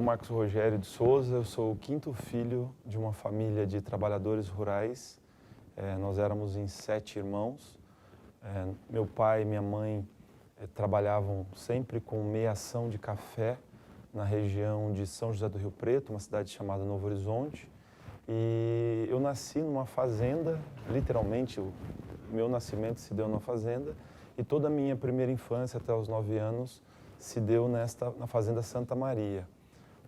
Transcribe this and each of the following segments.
Marcos Rogério de Souza, eu sou o quinto filho de uma família de trabalhadores rurais. Nós éramos em 7 irmãos. Meu pai e minha mãe trabalhavam sempre com meação de café na região de São José do Rio Preto, uma cidade chamada Novo Horizonte. E eu nasci numa fazenda, literalmente o meu nascimento se deu na fazenda, e toda a minha primeira infância até os 9 anos se deu na fazenda Santa Maria.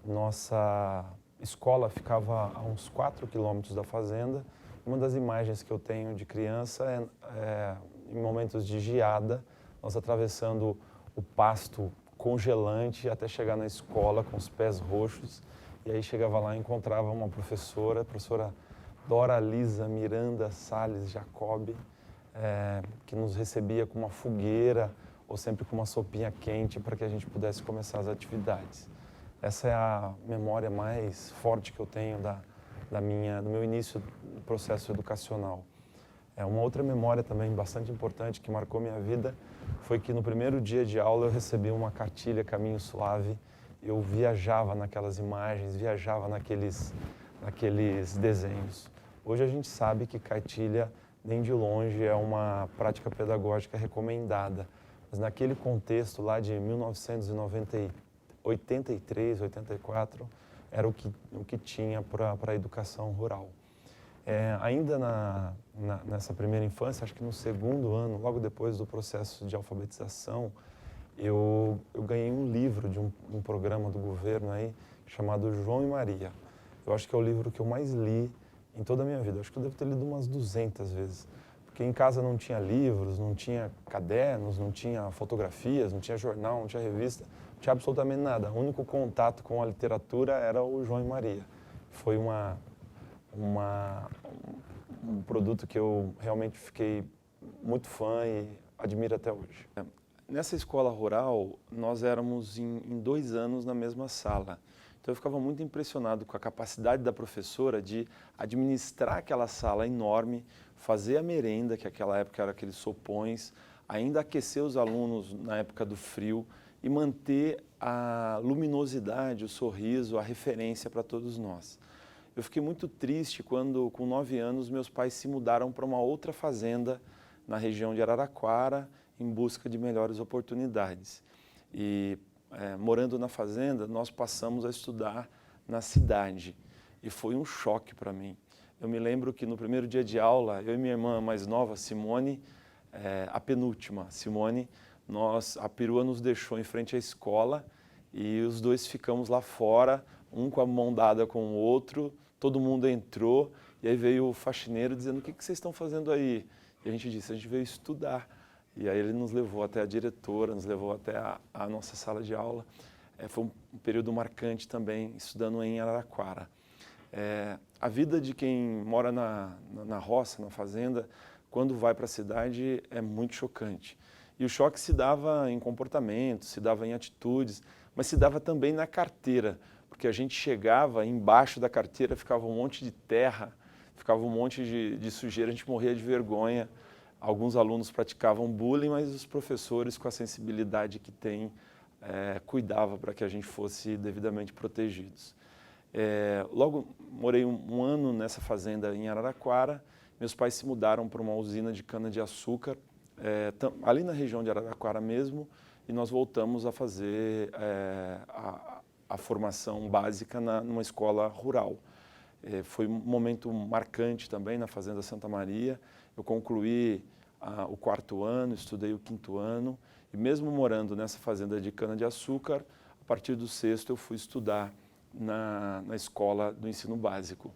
Nossa escola ficava a uns 4 quilômetros da fazenda. Uma das imagens que eu tenho de criança é em momentos de geada, nós atravessando o pasto congelante até chegar na escola com os pés roxos. E aí chegava lá e encontrava uma professora, a professora Dora Lisa Miranda Salles Jacob, que nos recebia com uma fogueira ou sempre com uma sopinha quente para que a gente pudesse começar as atividades. Essa é a memória mais forte que eu tenho do meu início do processo educacional. Uma outra memória também bastante importante que marcou minha vida foi que no primeiro dia de aula eu recebi uma cartilha Caminho Suave. Eu viajava naquelas imagens, viajava naqueles desenhos. Hoje a gente sabe que cartilha nem de longe é uma prática pedagógica recomendada, mas naquele contexto lá de 1983, 84, era o que tinha para a educação rural. Ainda nessa primeira infância, acho que no segundo ano, logo depois do processo de alfabetização, eu ganhei um livro de um programa do governo aí chamado João e Maria. Eu acho que é o livro que eu mais li em toda a minha vida. Eu acho que eu devo ter lido umas 200 vezes. Porque em casa não tinha livros, não tinha cadernos, não tinha fotografias, não tinha jornal, não tinha revista, não tinha absolutamente nada. O único contato com a literatura era o João e Maria. Foi um produto que eu realmente fiquei muito fã e admiro até hoje. Nessa escola rural, nós éramos em 2 anos na mesma sala. Então eu ficava muito impressionado com a capacidade da professora de administrar aquela sala enorme, fazer a merenda, que naquela época eram aqueles sopões, ainda aquecer os alunos na época do frio e manter a luminosidade, o sorriso, a referência para todos nós. Eu fiquei muito triste quando, com 9 anos, meus pais se mudaram para uma outra fazenda na região de Araraquara, em busca de melhores oportunidades. E morando na fazenda, nós passamos a estudar na cidade. E foi um choque para mim. Eu me lembro que no primeiro dia de aula, eu e minha irmã mais nova, Simone, a penúltima, Simone, a perua nos deixou em frente à escola e os dois ficamos lá fora, um com a mão dada com o outro, todo mundo entrou e aí veio o faxineiro dizendo: "O que vocês estão fazendo aí?" E a gente disse: "A gente veio estudar." E aí ele nos levou até a diretora, nos levou até a nossa sala de aula. Foi um período marcante também, estudando em Araraquara. A vida de quem mora na roça, na fazenda, quando vai para a cidade, é muito chocante. E o choque se dava em comportamento, se dava em atitudes, mas se dava também na carteira, porque a gente chegava, embaixo da carteira ficava um monte de terra, ficava um monte de sujeira, a gente morria de vergonha. Alguns alunos praticavam bullying, mas os professores, com a sensibilidade que têm, cuidavam para que a gente fosse devidamente protegidos. Logo, morei um ano nessa fazenda em Araraquara. Meus pais se mudaram para uma usina de cana-de-açúcar, ali na região de Araraquara mesmo, e nós voltamos a fazer a formação básica numa escola rural. Foi um momento marcante também na Fazenda Santa Maria. Eu concluí o 4º ano, estudei o 5º ano, e mesmo morando nessa fazenda de cana-de-açúcar, a partir do 6º eu fui estudar na escola do ensino básico.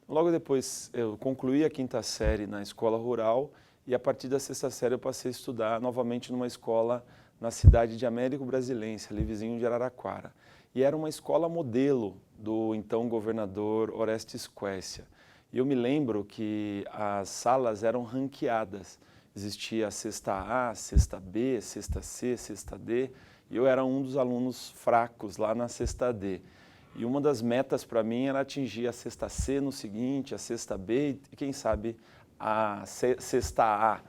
Logo depois eu concluí a 5ª série na escola rural e a partir da 6ª série eu passei a estudar novamente numa escola na cidade de Américo Brasilense, ali vizinho de Araraquara. E era uma escola modelo do então governador Orestes Quércia. E eu me lembro que as salas eram ranqueadas. Existia a 6ª A, 6ª B, 6ª C, 6ª D, e eu era um dos alunos fracos lá na 6ª D. E uma das metas para mim era atingir a 6ª C no seguinte, a 6ª B e quem sabe a 6ª A,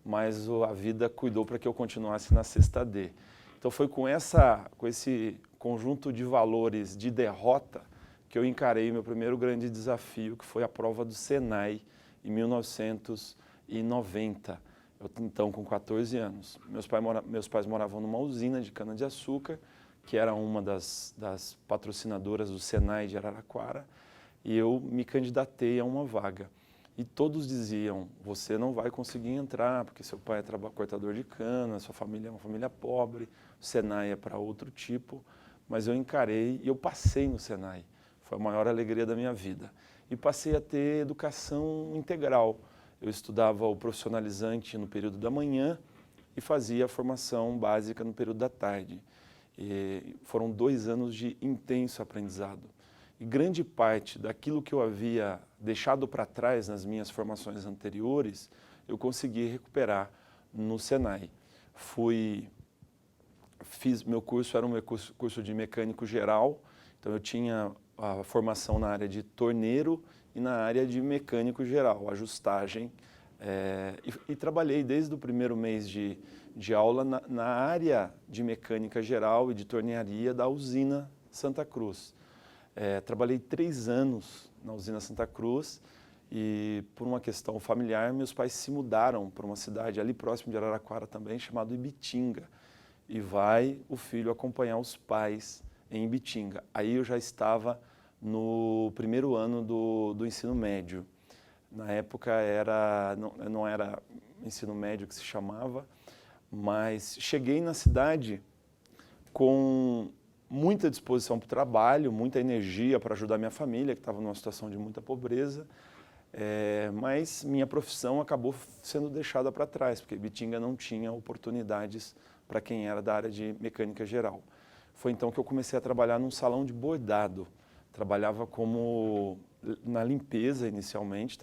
mas a vida cuidou para que eu continuasse na 6ª D. Então foi com esse conjunto de valores de derrota que eu encarei meu primeiro grande desafio, que foi a prova do Senai em 1990. Eu, então, com 14 anos. Meus pais moravam numa usina de cana-de-açúcar, que era uma das patrocinadoras do Senai de Araraquara, e eu me candidatei a uma vaga. E todos diziam, você não vai conseguir entrar, porque seu pai é cortador de cana, sua família é uma família pobre, o Senai é para outro tipo, mas eu encarei e eu passei no Senai. Foi a maior alegria da minha vida. E passei a ter educação integral. Eu estudava o profissionalizante no período da manhã e fazia a formação básica no período da tarde. E foram 2 anos de intenso aprendizado. E grande parte daquilo que eu havia deixado para trás nas minhas formações anteriores, eu consegui recuperar no Senai. Meu curso era um curso de mecânico geral, então eu tinha a formação na área de torneiro e na área de mecânico geral, ajustagem, e trabalhei desde o primeiro mês de aula na área de mecânica geral e de tornearia da usina Santa Cruz. Trabalhei 3 anos na usina Santa Cruz e, por uma questão familiar, meus pais se mudaram para uma cidade ali próximo de Araraquara também, chamada Ibitinga. E vai o filho acompanhar os pais em Ibitinga. Aí eu já estava no primeiro ano do ensino médio. Na época não era ensino médio que se chamava, mas cheguei na cidade com muita disposição para o trabalho, muita energia para ajudar minha família, que estava numa situação de muita pobreza, mas minha profissão acabou sendo deixada para trás, porque Ibitinga não tinha oportunidades para quem era da área de mecânica geral. Foi então que eu comecei a trabalhar num salão de bordado. Trabalhava na limpeza inicialmente,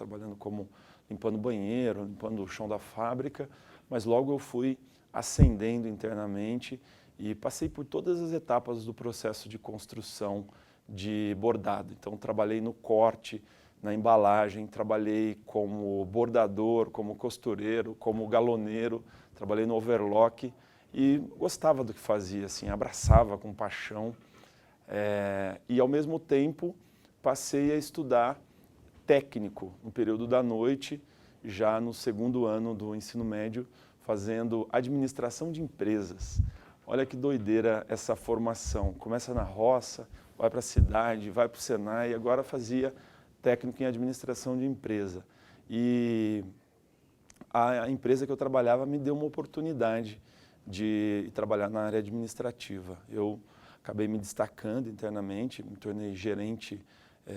limpando banheiro, limpando o chão da fábrica, mas logo eu fui ascendendo internamente e passei por todas as etapas do processo de construção de bordado. Então trabalhei no corte, na embalagem, trabalhei como bordador, como costureiro, como galoneiro, trabalhei no overlock e gostava do que fazia, assim, abraçava com paixão. E ao mesmo tempo passei a estudar técnico no período da noite, já no segundo ano do ensino médio, fazendo administração de empresas. Olha que doideira essa formação. Começa na roça, vai para a cidade, vai para o Senai, e agora fazia técnico em administração de empresa. E a empresa que eu trabalhava me deu uma oportunidade de trabalhar na área administrativa. Eu acabei me destacando internamente, me tornei gerente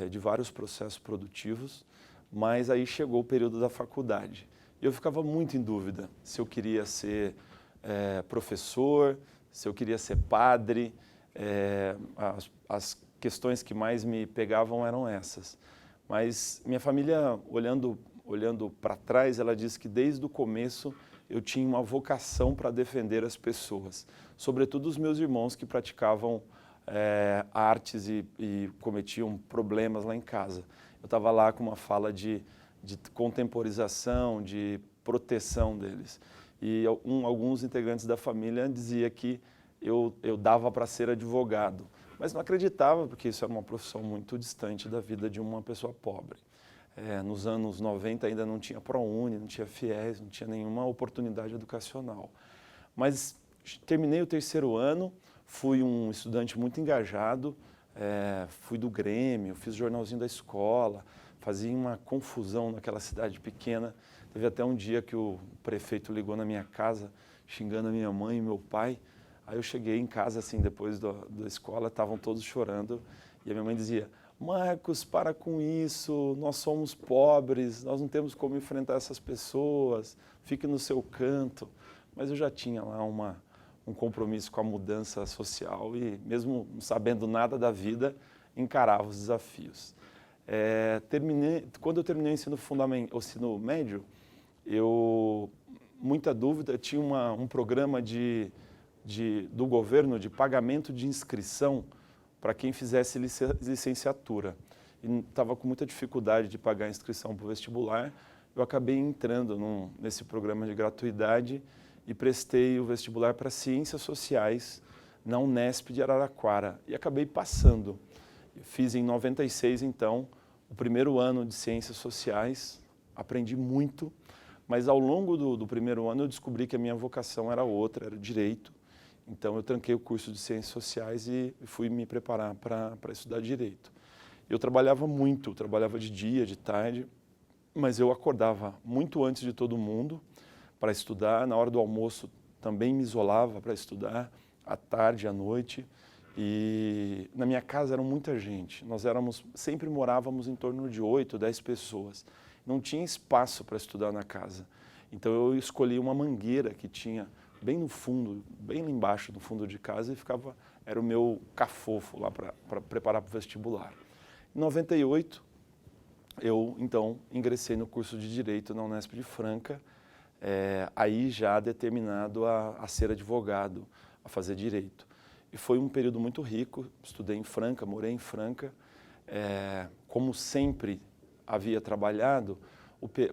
de vários processos produtivos, mas aí chegou o período da faculdade. Eu ficava muito em dúvida se eu queria ser professor, se eu queria ser padre. As questões que mais me pegavam eram essas. Mas minha família, olhando para trás, ela disse que desde o começo eu tinha uma vocação para defender as pessoas, sobretudo os meus irmãos que praticavam artes e cometiam problemas lá em casa. Eu estava lá com uma fala de contemporização, de proteção deles. E alguns integrantes da família diziam que eu dava para ser advogado, mas não acreditava, porque isso era uma profissão muito distante da vida de uma pessoa pobre. Nos anos 90 ainda não tinha ProUni, não tinha FIES, não tinha nenhuma oportunidade educacional. Mas terminei o 3º ano, fui um estudante muito engajado, fui do Grêmio, fiz jornalzinho da escola, fazia uma confusão naquela cidade pequena. Teve até um dia que o prefeito ligou na minha casa, xingando a minha mãe e meu pai. Aí eu cheguei em casa, assim, depois da escola, estavam todos chorando, e a minha mãe dizia: Marcos, para com isso, nós somos pobres, nós não temos como enfrentar essas pessoas, fique no seu canto. Mas eu já tinha lá um compromisso com a mudança social e, mesmo não sabendo nada da vida, encarava os desafios. Quando eu terminei o ensino médio, muita dúvida, tinha um programa do governo de pagamento de inscrição para quem fizesse licenciatura. E estava com muita dificuldade de pagar a inscrição para o vestibular. Eu acabei entrando nesse programa de gratuidade e prestei o vestibular para Ciências Sociais na Unesp de Araraquara e acabei passando. Fiz em 96, então, o primeiro ano de Ciências Sociais, aprendi muito, mas ao longo do primeiro ano eu descobri que a minha vocação era outra, era Direito. Então eu tranquei o curso de Ciências Sociais e fui me preparar para estudar Direito. Eu trabalhava muito, trabalhava de dia, de tarde, mas eu acordava muito antes de todo mundo para estudar. Na hora do almoço também me isolava para estudar, à tarde, à noite. E na minha casa era muita gente. Nós sempre morávamos em torno de 8, 10 pessoas. Não tinha espaço para estudar na casa. Então eu escolhi uma mangueira que tinha bem no fundo, bem lá embaixo do fundo de casa e era o meu cafofo lá para preparar para o vestibular. Em 98, eu então ingressei no curso de Direito na Unesp de Franca, aí já determinado a ser advogado, a fazer Direito. E foi um período muito rico, estudei em Franca, morei em Franca. Como sempre havia trabalhado,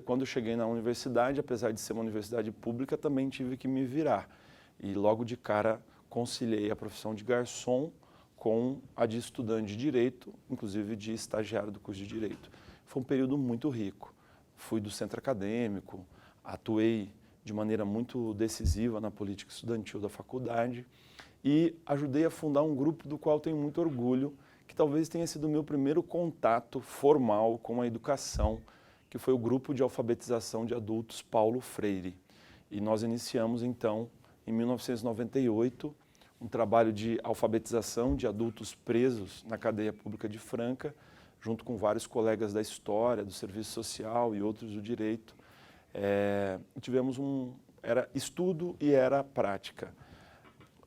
quando eu cheguei na universidade, apesar de ser uma universidade pública, também tive que me virar. E logo de cara conciliei a profissão de garçom com a de estudante de Direito, inclusive de estagiário do curso de Direito. Foi um período muito rico. Fui do centro acadêmico, atuei de maneira muito decisiva na política estudantil da faculdade e ajudei a fundar um grupo do qual tenho muito orgulho, que talvez tenha sido o meu primeiro contato formal com a educação, que foi o Grupo de Alfabetização de Adultos Paulo Freire. E nós iniciamos, então, em 1998, um trabalho de alfabetização de adultos presos na cadeia pública de Franca, junto com vários colegas da história, do serviço social e outros do direito. Era estudo e era prática.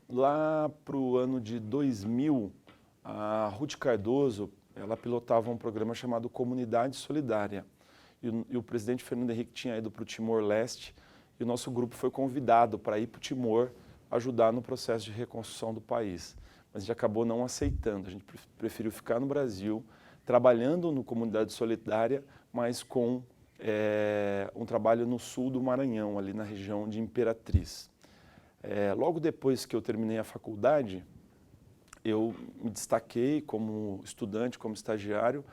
Lá para o ano de 2000, a Ruth Cardoso, ela pilotava um programa chamado Comunidade Solidária. E o presidente Fernando Henrique tinha ido para o Timor-Leste e o nosso grupo foi convidado para ir para o Timor ajudar no processo de reconstrução do país. Mas a gente acabou não aceitando, a gente preferiu ficar no Brasil, trabalhando no Comunidade Solidária, mas com um trabalho no sul do Maranhão, ali na região de Imperatriz. Logo depois que eu terminei a faculdade, eu me destaquei como estudante, como estagiário,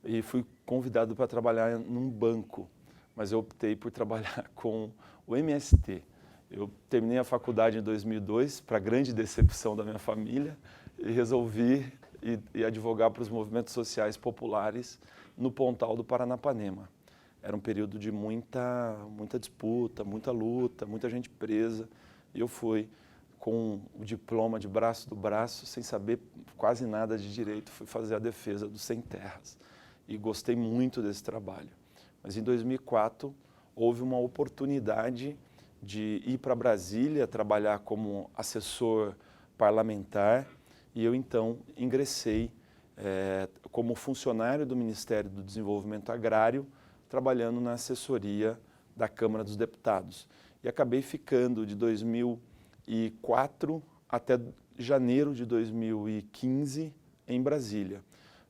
e fui convidado para trabalhar num banco, mas eu optei por trabalhar com o MST. Eu terminei a faculdade em 2002, para grande decepção da minha família, e resolvi ir advogar para os movimentos sociais populares no Pontal do Paranapanema. Era um período de muita disputa, muita luta, muita gente presa, e eu fui com o diploma de braço do braço, sem saber quase nada de direito, fui fazer a defesa dos sem terras. E gostei muito desse trabalho. Mas em 2004 houve uma oportunidade de ir para Brasília trabalhar como assessor parlamentar e eu então ingressei como funcionário do Ministério do Desenvolvimento Agrário, trabalhando na assessoria da Câmara dos Deputados. E acabei ficando de 2004 até janeiro de 2015 em Brasília.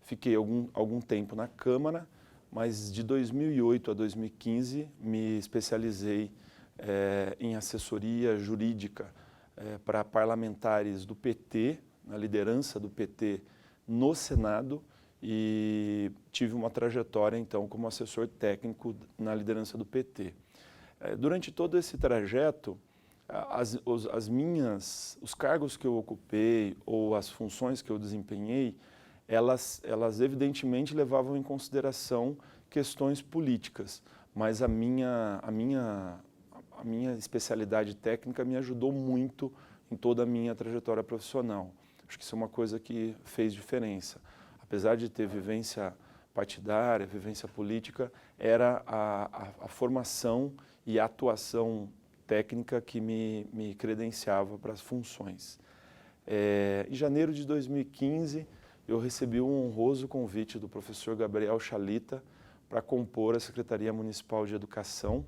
Fiquei algum tempo na Câmara, mas de 2008 a 2015 me especializei em assessoria jurídica para parlamentares do PT, na liderança do PT no Senado, e tive uma trajetória, então, como assessor técnico na liderança do PT. Durante todo esse trajeto, os cargos que eu ocupei ou as funções que eu desempenhei, elas evidentemente levavam em consideração questões políticas, mas a minha especialidade técnica me ajudou muito em toda a minha trajetória profissional. Acho que isso é uma coisa que fez diferença. Apesar de ter vivência partidária, vivência política, era a formação e a atuação técnica que me credenciava para as funções. Em janeiro de 2015, eu recebi um honroso convite do professor Gabriel Chalita para compor a Secretaria Municipal de Educação.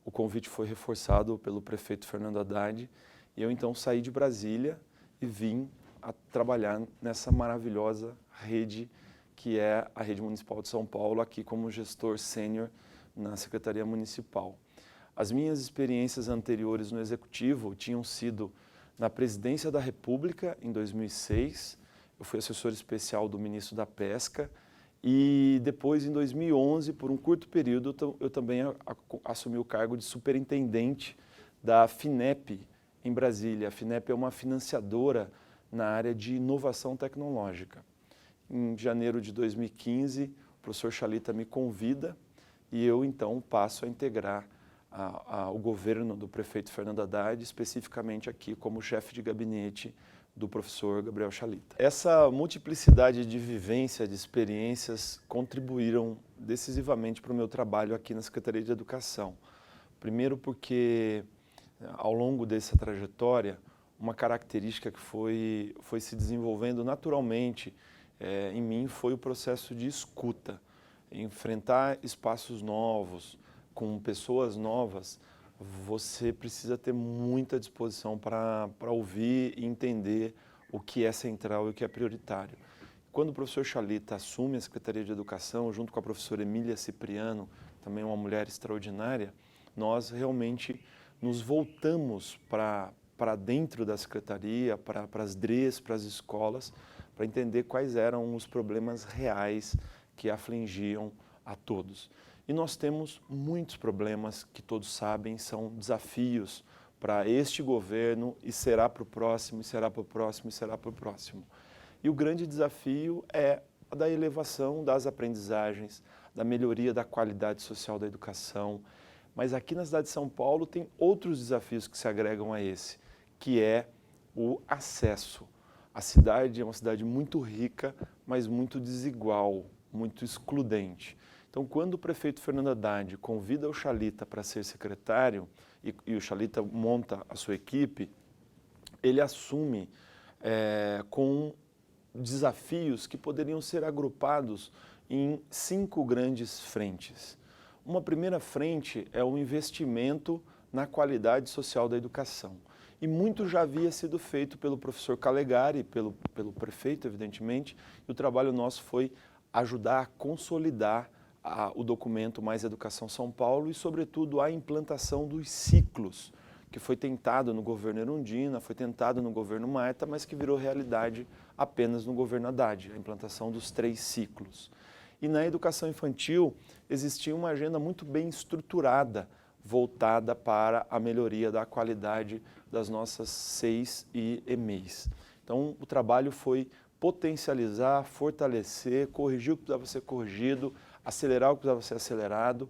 O convite foi reforçado pelo prefeito Fernando Haddad e eu então saí de Brasília e vim a trabalhar nessa maravilhosa rede que é a Rede Municipal de São Paulo, aqui como gestor sênior na Secretaria Municipal. As minhas experiências anteriores no Executivo tinham sido na Presidência da República, em 2006, eu fui assessor especial do ministro da Pesca e depois, em 2011, por um curto período, eu também assumi o cargo de superintendente da FINEP em Brasília. A FINEP é uma financiadora na área de inovação tecnológica. Em janeiro de 2015, o professor Chalita me convida e eu, então, passo a integrar o governo do prefeito Fernando Haddad, especificamente aqui como chefe de gabinete do professor Gabriel Chalita. Essa multiplicidade de vivência, de experiências, contribuíram decisivamente para o meu trabalho aqui na Secretaria de Educação. Primeiro porque, ao longo dessa trajetória, uma característica que foi se desenvolvendo naturalmente em mim foi o processo de escuta. Enfrentar espaços novos, com pessoas novas, você precisa ter muita disposição para ouvir e entender o que é central e o que é prioritário. Quando o professor Chalita assume a Secretaria de Educação, junto com a professora Emília Cipriano, também uma mulher extraordinária, nós realmente nos voltamos para dentro da Secretaria, para as DREs, para as escolas, para entender quais eram os problemas reais que afligiam a todos. E nós temos muitos problemas que todos sabem, são desafios para este governo e será para o próximo, e será para o próximo, e será para o próximo. E o grande desafio é a da elevação das aprendizagens, da melhoria da qualidade social da educação. Mas aqui na cidade de São Paulo tem outros desafios que se agregam a esse, que é o acesso. A cidade é uma cidade muito rica, mas muito desigual, muito excludente. Então, quando o prefeito Fernando Haddad convida o Chalita para ser secretário e o Chalita monta a sua equipe, ele assume com desafios que poderiam ser agrupados em 5 grandes frentes. Uma primeira frente é o investimento na qualidade social da educação. E muito já havia sido feito pelo professor Calegari, pelo prefeito, evidentemente, e o trabalho nosso foi ajudar a consolidar o documento Mais Educação São Paulo e, sobretudo, a implantação dos ciclos, que foi tentado no governo Erundina, foi tentado no governo Marta, mas que virou realidade apenas no governo Haddad, a implantação dos 3 ciclos. E na educação infantil existia uma agenda muito bem estruturada, voltada para a melhoria da qualidade das nossas SEIs e EMEIs. Então, o trabalho foi potencializar, fortalecer, corrigir o que precisava ser corrigido, acelerar o que precisava ser acelerado,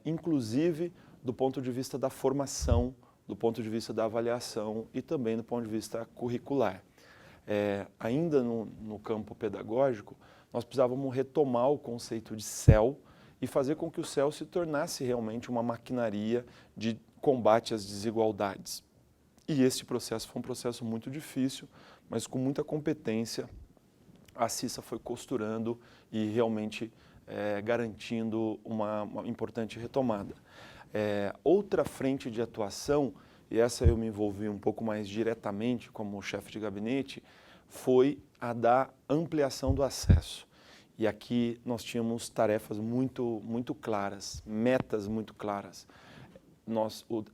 inclusive do ponto de vista da formação, do ponto de vista da avaliação e também do ponto de vista curricular. Ainda no campo pedagógico, nós precisávamos retomar o conceito de CEL e fazer com que o CEL se tornasse realmente uma maquinaria de combate às desigualdades. E esse processo foi um processo muito difícil, mas com muita competência a CISA foi costurando e realmente garantindo uma importante retomada. Outra frente de atuação, e essa eu me envolvi um pouco mais diretamente como chefe de gabinete, foi a da ampliação do acesso. E aqui nós tínhamos tarefas muito claras, metas muito claras.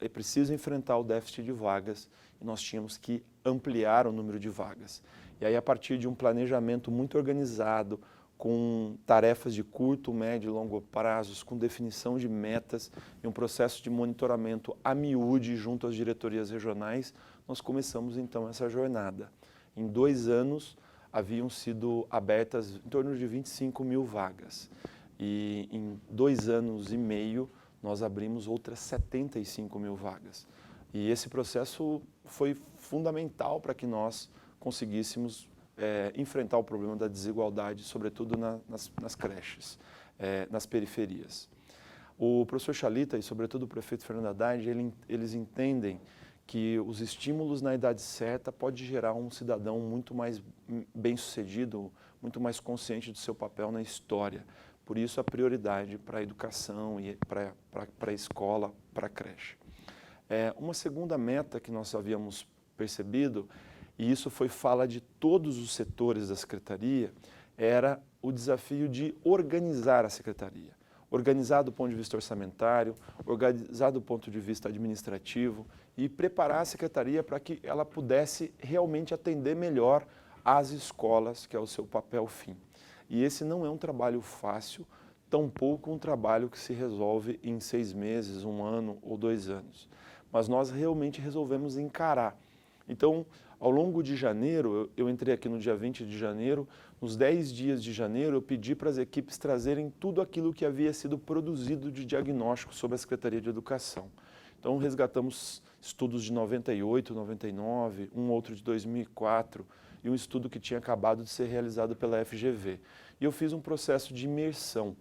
É preciso enfrentar o déficit de vagas e nós tínhamos que ampliar o número de vagas. E aí, a partir de um planejamento muito organizado, com tarefas de curto, médio e longo prazos, com definição de metas e um processo de monitoramento a miúde junto às diretorias regionais, nós começamos então essa jornada. Em 2 anos, haviam sido abertas em torno de 25 mil vagas. E em 2 anos e meio, nós abrimos outras 75 mil vagas. E esse processo foi fundamental para que nós conseguíssemos enfrentar o problema da desigualdade, sobretudo nas creches, nas periferias. O professor Chalita e, sobretudo, o prefeito Fernando Haddad, eles entendem que os estímulos na idade certa podem gerar um cidadão muito mais bem-sucedido, muito mais consciente do seu papel na história. Por isso, a prioridade para a educação e para a escola, para a creche. Uma segunda meta que nós havíamos percebido, e isso foi fala de todos os setores da Secretaria, era o desafio de organizar a Secretaria. organizar do ponto de vista orçamentário, organizar do ponto de vista administrativo e preparar a secretaria para que ela pudesse realmente atender melhor às escolas, que é o seu papel fim. E esse não é um trabalho fácil, tampouco um trabalho que se resolve em 6 meses, 1 ano ou 2 anos. Mas nós realmente resolvemos encarar. Então, ao longo de janeiro, eu entrei aqui no dia 20 de janeiro, nos 10 dias de janeiro eu pedi para as equipes trazerem tudo aquilo que havia sido produzido de diagnóstico sobre a Secretaria de Educação. Então resgatamos estudos de 98, 99, um outro de 2004 e um estudo que tinha acabado de ser realizado pela FGV. E eu fiz um processo de imersão.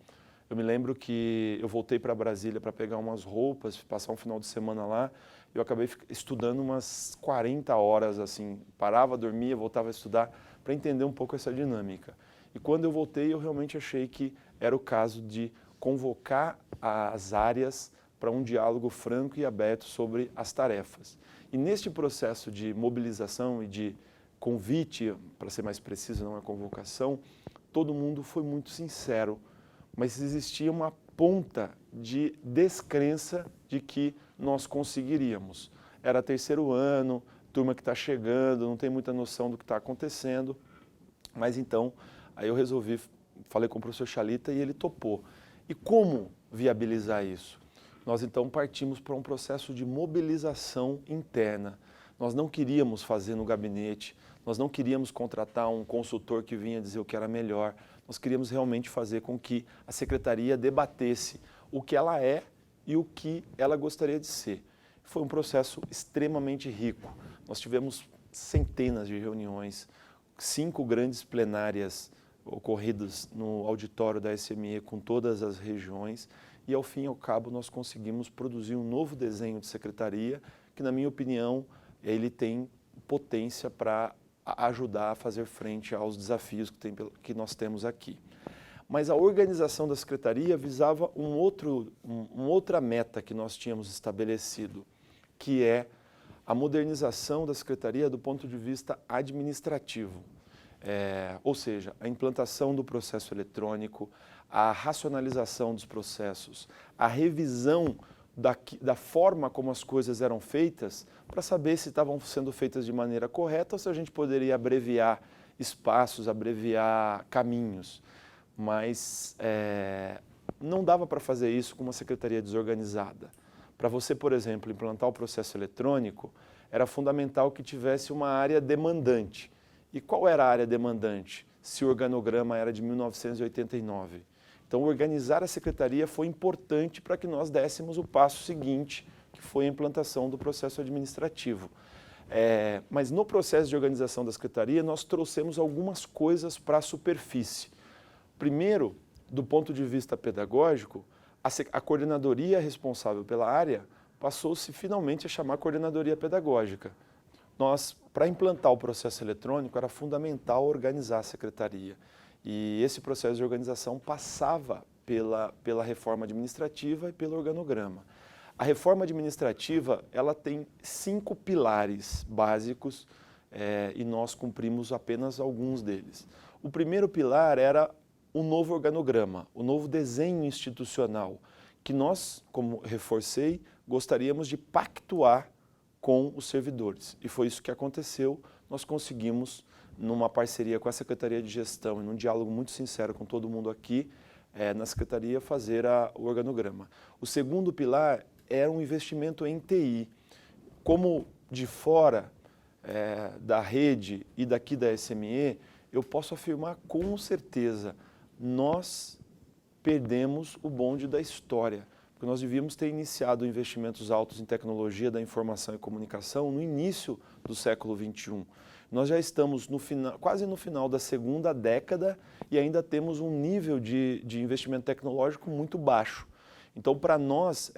Eu me lembro que eu voltei para Brasília para pegar umas roupas, passar um final de semana lá. Eu acabei estudando umas 40 horas, assim, parava, dormia, voltava a estudar para entender um pouco essa dinâmica. E quando eu voltei, eu realmente achei que era o caso de convocar as áreas para um diálogo franco e aberto sobre as tarefas. E neste processo de mobilização e de convite, para ser mais preciso, não é convocação, todo mundo foi muito sincero, mas existia uma ponta de descrença de que nós conseguiríamos. Era 3º ano, turma que está chegando, não tem muita noção do que está acontecendo, mas então, aí eu resolvi, falei com o professor Chalita e ele topou. E como viabilizar isso? Nós então partimos para um processo de mobilização interna. Nós não queríamos fazer no gabinete, nós não queríamos contratar um consultor que vinha dizer o que era melhor, nós queríamos realmente fazer com que a secretaria debatesse o que ela é e o que ela gostaria de ser. Foi um processo extremamente rico. Nós tivemos centenas de reuniões, 5 grandes plenárias ocorridas no auditório da SME com todas as regiões e, ao fim e ao cabo, nós conseguimos produzir um novo desenho de secretaria que, na minha opinião, ele tem potência para ajudar a fazer frente aos desafios que nós temos aqui. Mas a organização da secretaria visava uma outra meta que nós tínhamos estabelecido, que é a modernização da secretaria do ponto de vista administrativo. Ou seja, a implantação do processo eletrônico, a racionalização dos processos, a revisão da forma como as coisas eram feitas para saber se estavam sendo feitas de maneira correta ou se a gente poderia abreviar espaços, abreviar caminhos. Mas não dava para fazer isso com uma secretaria desorganizada. Para você, por exemplo, implantar o processo eletrônico, era fundamental que tivesse uma área demandante. E qual era a área demandante? Se o organograma era de 1989. Então, organizar a secretaria foi importante para que nós dessemos o passo seguinte, que foi a implantação do processo administrativo. Mas no processo de organização da secretaria, nós trouxemos algumas coisas para a superfície. Primeiro, do ponto de vista pedagógico, a coordenadoria responsável pela área passou-se finalmente a chamar coordenadoria pedagógica. Para implantar o processo eletrônico, era fundamental organizar a secretaria. E esse processo de organização passava pela reforma administrativa e pelo organograma. A reforma administrativa, ela tem 5 pilares básicos e nós cumprimos apenas alguns deles. O primeiro pilar era o novo organograma, o novo desenho institucional, que nós, como reforcei, gostaríamos de pactuar com os servidores. E foi isso que aconteceu. Nós conseguimos, numa parceria com a Secretaria de Gestão e num diálogo muito sincero com todo mundo aqui, na Secretaria, fazer o organograma. O segundo pilar era um investimento em TI. Como de fora da rede e daqui da SME, eu posso afirmar com certeza, nós perdemos o bonde da história, porque nós devíamos ter iniciado investimentos altos em tecnologia da informação e comunicação no início do século XXI. Nós já estamos quase no final da 2ª década e ainda temos um nível de investimento tecnológico muito baixo. Então, para nós,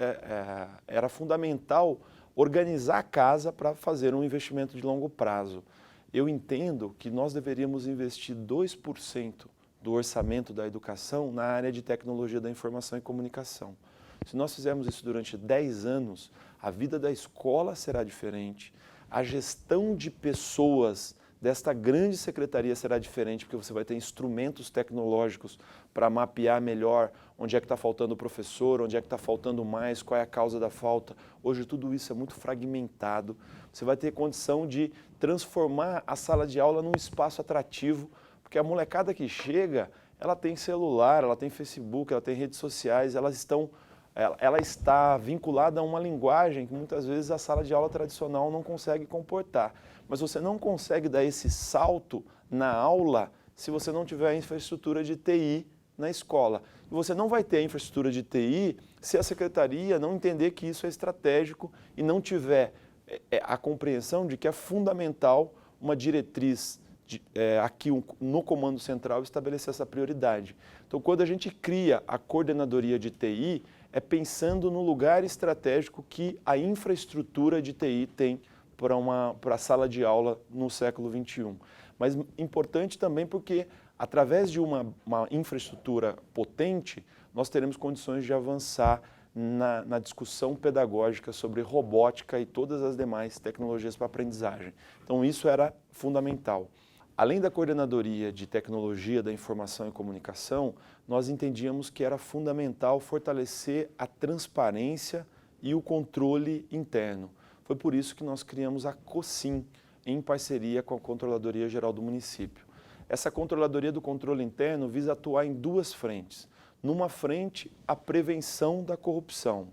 era fundamental organizar a casa para fazer um investimento de longo prazo. Eu entendo que nós deveríamos investir 2% do orçamento da educação na área de tecnologia da informação e comunicação. Se nós fizermos isso durante 10 anos, a vida da escola será diferente, a gestão de pessoas desta grande secretaria será diferente, porque você vai ter instrumentos tecnológicos para mapear melhor onde é que está faltando o professor, onde é que está faltando mais, qual é a causa da falta. Hoje tudo isso é muito fragmentado. Você vai ter condição de transformar a sala de aula num espaço atrativo, porque a molecada que chega, ela tem celular, ela tem Facebook, ela tem redes sociais, ela está vinculada a uma linguagem que muitas vezes a sala de aula tradicional não consegue comportar. Mas você não consegue dar esse salto na aula se você não tiver a infraestrutura de TI na escola. E você não vai ter a infraestrutura de TI se a secretaria não entender que isso é estratégico e não tiver a compreensão de que é fundamental uma diretriz aqui no Comando Central estabelecer essa prioridade. Então, quando a gente cria a coordenadoria de TI, é pensando no lugar estratégico que a infraestrutura de TI tem para a sala de aula no século XXI. Mas importante também porque, através de uma infraestrutura potente, nós teremos condições de avançar na discussão pedagógica sobre robótica e todas as demais tecnologias para aprendizagem. Então, isso era fundamental. Além da coordenadoria de tecnologia da informação e comunicação, nós entendíamos que era fundamental fortalecer a transparência e o controle interno. Foi por isso que nós criamos a COSIM, em parceria com a Controladoria Geral do Município. Essa Controladoria do Controle Interno visa atuar em duas frentes. Numa frente, a prevenção da corrupção.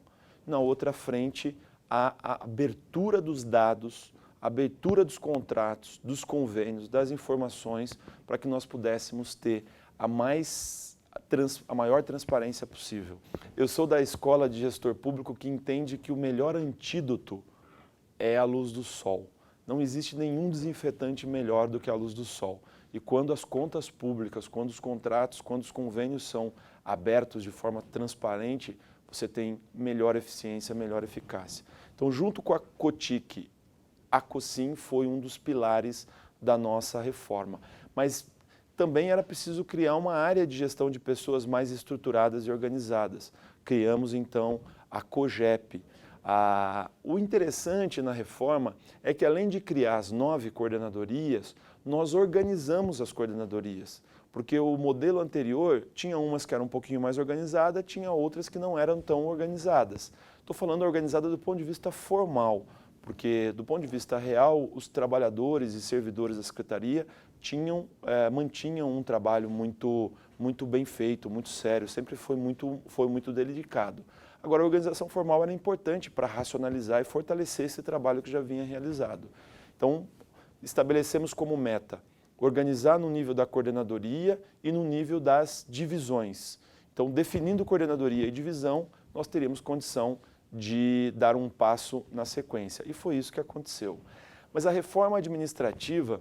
Na outra frente, a abertura dos dados, a abertura dos contratos, dos convênios, das informações, para que nós pudéssemos ter a maior transparência possível. Eu sou da escola de gestor público que entende que o melhor antídoto é a luz do sol. Não existe nenhum desinfetante melhor do que a luz do sol. E quando as contas públicas, quando os contratos, quando os convênios são abertos de forma transparente, você tem melhor eficiência, melhor eficácia. Então, junto com a COTIC, a COSIM foi um dos pilares da nossa reforma. Mas também era preciso criar uma área de gestão de pessoas mais estruturadas e organizadas. Criamos, então, a COGEP. O interessante na reforma é que, além de criar as 9 coordenadorias, nós organizamos as coordenadorias, porque o modelo anterior tinha umas que eram um pouquinho mais organizadas, tinha outras que não eram tão organizadas. Estou falando organizada do ponto de vista formal, porque do ponto de vista real, os trabalhadores e servidores da Secretaria mantinham um trabalho muito bem feito, muito sério, sempre foi muito dedicado. Agora, a organização formal era importante para racionalizar e fortalecer esse trabalho que já vinha realizado. Então, estabelecemos como meta organizar no nível da coordenadoria e no nível das divisões. Então, definindo coordenadoria e divisão, nós teríamos condição de dar um passo na sequência. E foi isso que aconteceu. Mas a reforma administrativa,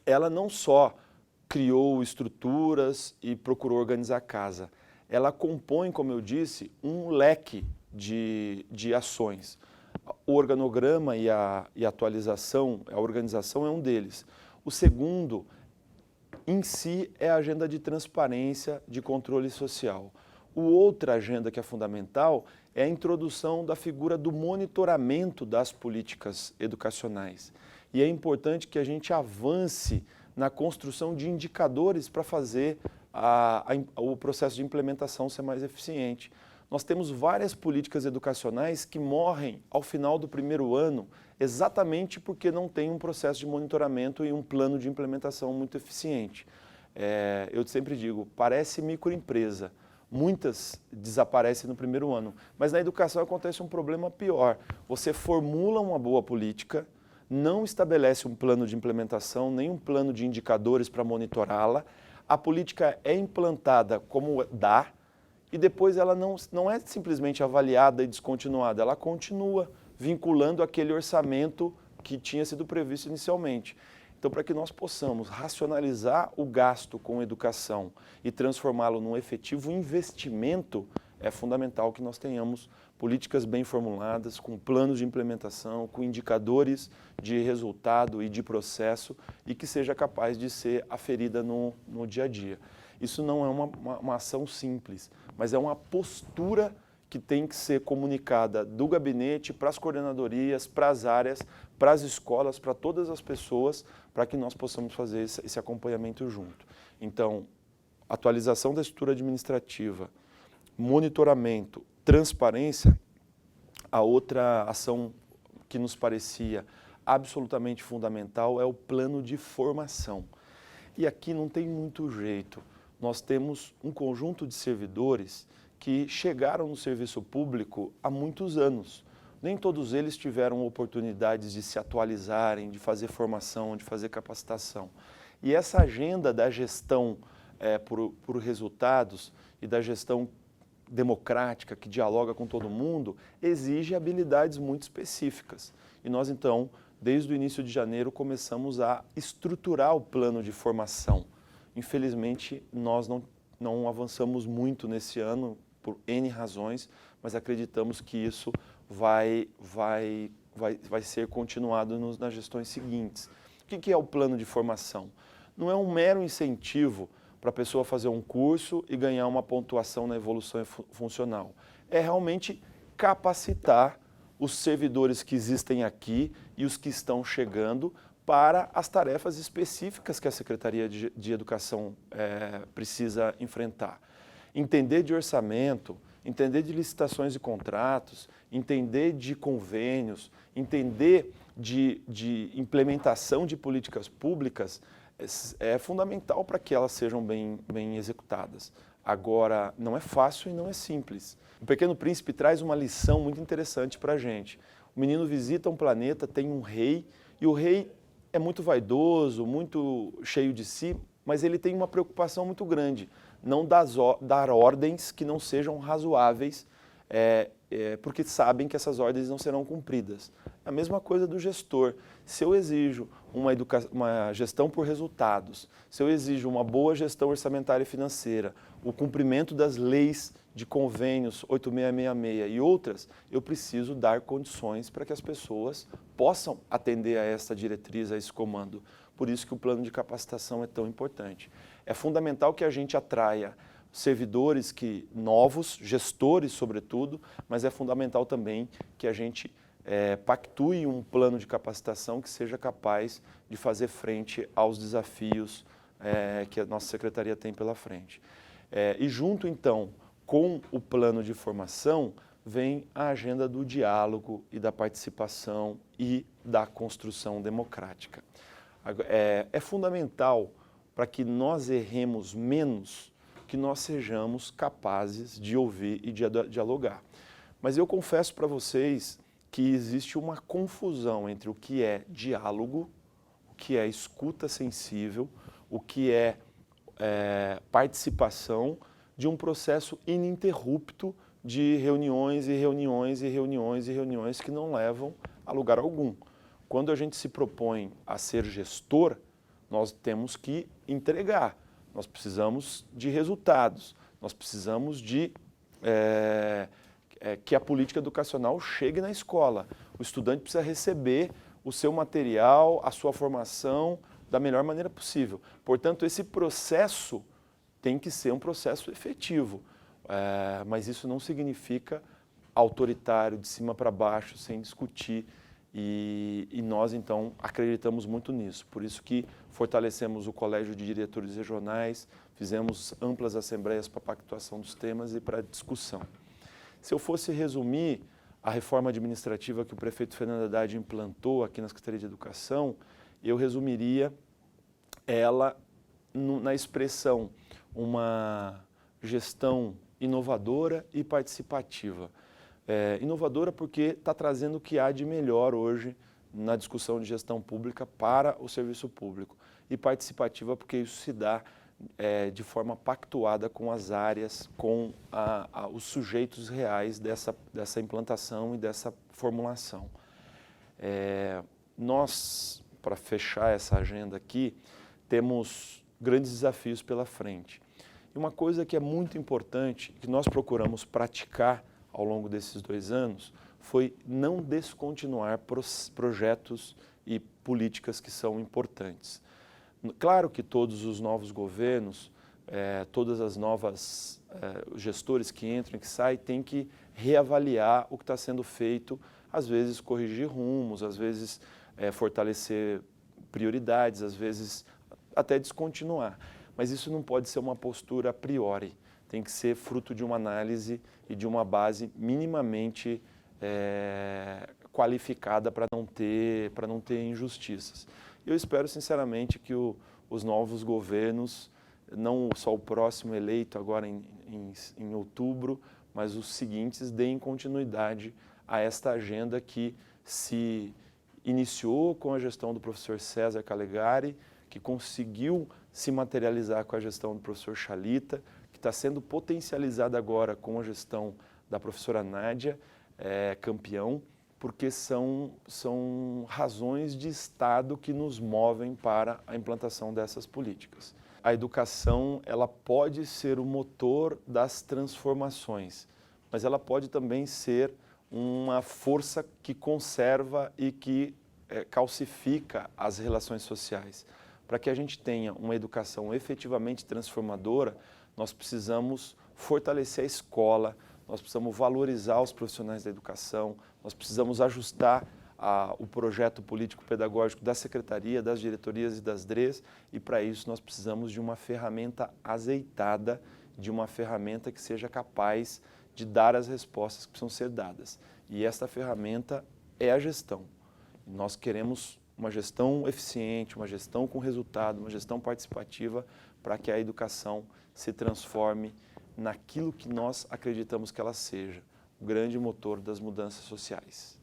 ela não só criou estruturas e procurou organizar a casa, ela compõe, como eu disse, um leque de ações. O organograma e a atualização, a organização é um deles. O segundo, em si, é a agenda de transparência, de controle social. Outra agenda que é fundamental é a introdução da figura do monitoramento das políticas educacionais. E é importante que a gente avance na construção de indicadores para fazer o processo de implementação ser mais eficiente. Nós temos várias políticas educacionais que morrem ao final do primeiro ano exatamente porque não tem um processo de monitoramento e um plano de implementação muito eficiente. Eu sempre digo, parece microempresa. Muitas desaparecem no primeiro ano, mas na educação acontece um problema pior. Você formula uma boa política, não estabelece um plano de implementação, nem um plano de indicadores para monitorá-la, a política é implantada como dá e depois ela não é simplesmente avaliada e descontinuada, ela continua vinculando aquele orçamento que tinha sido previsto inicialmente. Então, para que nós possamos racionalizar o gasto com educação e transformá-lo num efetivo investimento, é fundamental que nós tenhamos políticas bem formuladas, com planos de implementação, com indicadores de resultado e de processo e que seja capaz de ser aferida no dia a dia. Isso não é uma ação simples, mas é uma postura que tem que ser comunicada do gabinete para as coordenadorias, para as áreas, para as escolas, para todas as pessoas, para que nós possamos fazer esse acompanhamento junto. Então, atualização da estrutura administrativa, monitoramento, transparência. A outra ação que nos parecia absolutamente fundamental é o plano de formação. E aqui não tem muito jeito. Nós temos um conjunto de servidores que chegaram no serviço público há muitos anos. Nem todos eles tiveram oportunidades de se atualizarem, de fazer formação, de fazer capacitação. E essa agenda da gestão por resultados e da gestão democrática, que dialoga com todo mundo, exige habilidades muito específicas. E nós, então, desde o início de janeiro, começamos a estruturar o plano de formação. Infelizmente, nós não avançamos muito nesse ano, por N razões, mas acreditamos que isso vai ser continuado nas gestões seguintes. O que é o plano de formação? Não é um mero incentivo para a pessoa fazer um curso e ganhar uma pontuação na evolução funcional. É realmente capacitar os servidores que existem aqui e os que estão chegando para as tarefas específicas que a Secretaria de Educação precisa enfrentar. Entender de orçamento, entender de licitações e contratos, entender de convênios, entender de implementação de políticas públicas é fundamental para que elas sejam bem executadas. Agora, não é fácil e não é simples. O Pequeno Príncipe traz uma lição muito interessante para a gente. O menino visita um planeta, tem um rei, e o rei é muito vaidoso, muito cheio de si, mas ele tem uma preocupação muito grande, não dar ordens que não sejam razoáveis, porque sabem que essas ordens não serão cumpridas. A mesma coisa do gestor. Se eu exijo uma gestão por resultados, se eu exijo uma boa gestão orçamentária e financeira, o cumprimento das leis de convênios 8666 e outras, eu preciso dar condições para que as pessoas possam atender a essa diretriz, a esse comando. Por isso que o plano de capacitação é tão importante. É fundamental que a gente atraia servidores novos, gestores sobretudo, mas é fundamental também que a gente pactue um plano de capacitação que seja capaz de fazer frente aos desafios que a nossa secretaria tem pela frente. E junto então com o plano de formação vem a agenda do diálogo e da participação e da construção democrática. É fundamental para que nós erremos menos, que nós sejamos capazes de ouvir e de dialogar. Mas eu confesso para vocês que existe uma confusão entre o que é diálogo, o que é escuta sensível, o que é participação de um processo ininterrupto de reuniões e reuniões e reuniões e reuniões que não levam a lugar algum. Quando a gente se propõe a ser gestor, nós temos que entregar, nós precisamos de resultados, nós precisamos de que a política educacional chegue na escola. O estudante precisa receber o seu material, a sua formação da melhor maneira possível. Portanto, esse processo tem que ser um processo efetivo, mas isso não significa autoritário, de cima para baixo, sem discutir. E nós, então, acreditamos muito nisso. Por isso que fortalecemos o Colégio de Diretores Regionais, fizemos amplas assembleias para a pactuação dos temas e para a discussão. Se eu fosse resumir a reforma administrativa que o prefeito Fernando Haddad implantou aqui na Secretaria de Educação, eu resumiria ela na expressão uma gestão inovadora e participativa. Inovadora porque está trazendo o que há de melhor hoje na discussão de gestão pública para o serviço público. E participativa porque isso se dá de forma pactuada com as áreas, com os sujeitos reais dessa implantação e dessa formulação. Nós, para fechar essa agenda aqui, temos grandes desafios pela frente. E uma coisa que é muito importante, que nós procuramos praticar ao longo desses 2 anos, foi não descontinuar projetos e políticas que são importantes. Claro que todos os novos governos, todas as novas os gestores que entram e que saem têm que reavaliar o que está sendo feito, às vezes corrigir rumos, às vezes fortalecer prioridades, às vezes até descontinuar. Mas isso não pode ser uma postura a priori, tem que ser fruto de uma análise e de uma base minimamente qualificada para não ter injustiças. Eu espero sinceramente que os novos governos, não só o próximo eleito agora em outubro, mas os seguintes, deem continuidade a esta agenda que se iniciou com a gestão do professor César Calegari, que conseguiu se materializar com a gestão do professor Chalita, que está sendo potencializada agora com a gestão da professora Nádia, campeão, porque são razões de Estado que nos movem para a implantação dessas políticas. A educação, ela pode ser o motor das transformações, mas ela pode também ser uma força que conserva e que calcifica as relações sociais. Para que a gente tenha uma educação efetivamente transformadora, nós precisamos fortalecer a escola, nós precisamos valorizar os profissionais da educação, nós precisamos ajustar o projeto político-pedagógico da Secretaria, das diretorias e das DREs, e para isso nós precisamos de uma ferramenta azeitada, de uma ferramenta que seja capaz de dar as respostas que precisam ser dadas. E esta ferramenta é a gestão. Nós queremos uma gestão eficiente, uma gestão com resultado, uma gestão participativa para que a educação se transforme naquilo que nós acreditamos que ela seja, o grande motor das mudanças sociais.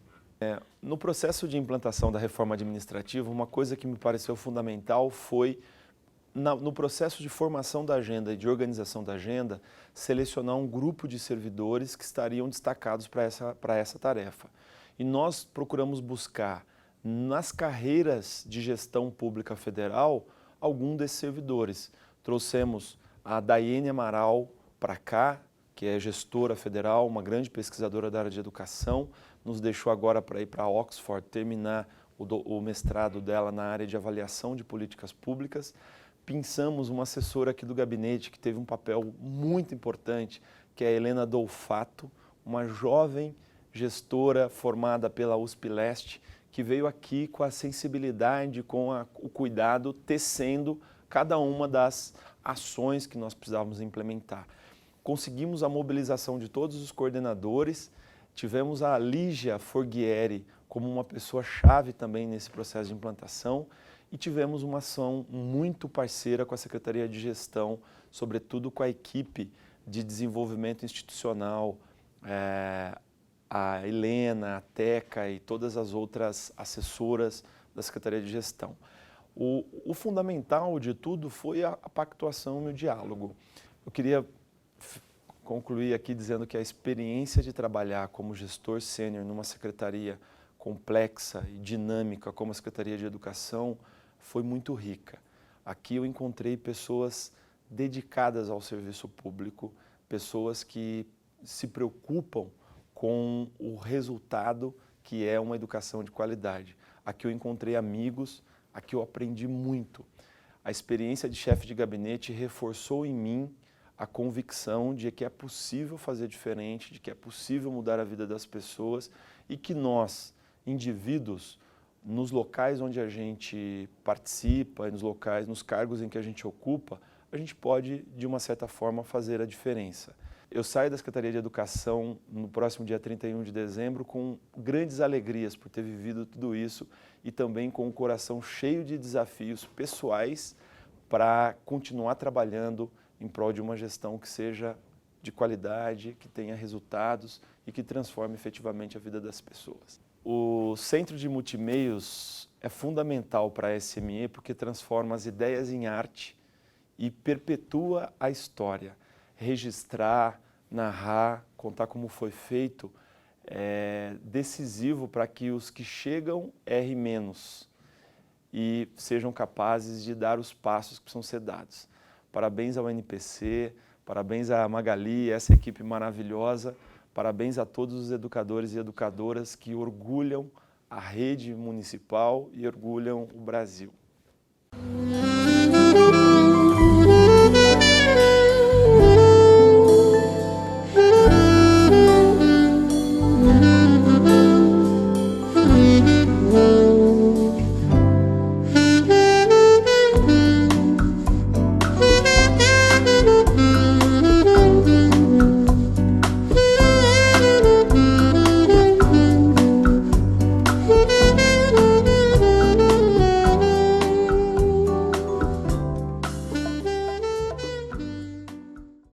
No processo de implantação da reforma administrativa, uma coisa que me pareceu fundamental foi, no processo de formação da agenda e de organização da agenda, selecionar um grupo de servidores que estariam destacados para essa tarefa. E nós procuramos buscar, nas carreiras de gestão pública federal, algum desses servidores. Trouxemos a Daiane Amaral para cá, que é gestora federal, uma grande pesquisadora da área de educação, nos deixou agora para ir para Oxford, terminar o mestrado dela na área de avaliação de políticas públicas. Pensamos uma assessora aqui do gabinete que teve um papel muito importante, que é a Helena Dolfato, uma jovem gestora formada pela USP Leste, que veio aqui com a sensibilidade, com o cuidado, tecendo cada uma das ações que nós precisávamos implementar. Conseguimos a mobilização de todos os coordenadores, tivemos a Lígia Forghieri como uma pessoa-chave também nesse processo de implantação e tivemos uma ação muito parceira com a Secretaria de Gestão, sobretudo com a equipe de desenvolvimento institucional, a Helena, a Teca e todas as outras assessoras da Secretaria de Gestão. O fundamental de tudo foi a pactuação e o diálogo. Eu queria concluir aqui dizendo que a experiência de trabalhar como gestor sênior numa secretaria complexa e dinâmica como a Secretaria de Educação foi muito rica. Aqui eu encontrei pessoas dedicadas ao serviço público, pessoas que se preocupam com o resultado que é uma educação de qualidade. Aqui eu encontrei amigos, aqui eu aprendi muito. A experiência de chefe de gabinete reforçou em mim a convicção de que é possível fazer diferente, de que é possível mudar a vida das pessoas e que nós, indivíduos, nos locais onde a gente participa, nos cargos em que a gente ocupa, a gente pode, de uma certa forma, fazer a diferença. Eu saio da Secretaria de Educação no próximo dia 31 de dezembro com grandes alegrias por ter vivido tudo isso e também com o coração cheio de desafios pessoais para continuar trabalhando em prol de uma gestão que seja de qualidade, que tenha resultados e que transforme efetivamente a vida das pessoas. O Centro de Multimeios é fundamental para a SME porque transforma as ideias em arte e perpetua a história. Registrar, narrar, contar como foi feito é decisivo para que os que chegam errem menos e sejam capazes de dar os passos que precisam ser dados. Parabéns ao NPC, parabéns à Magali, essa equipe maravilhosa, parabéns a todos os educadores e educadoras que orgulham a rede municipal e orgulham o Brasil.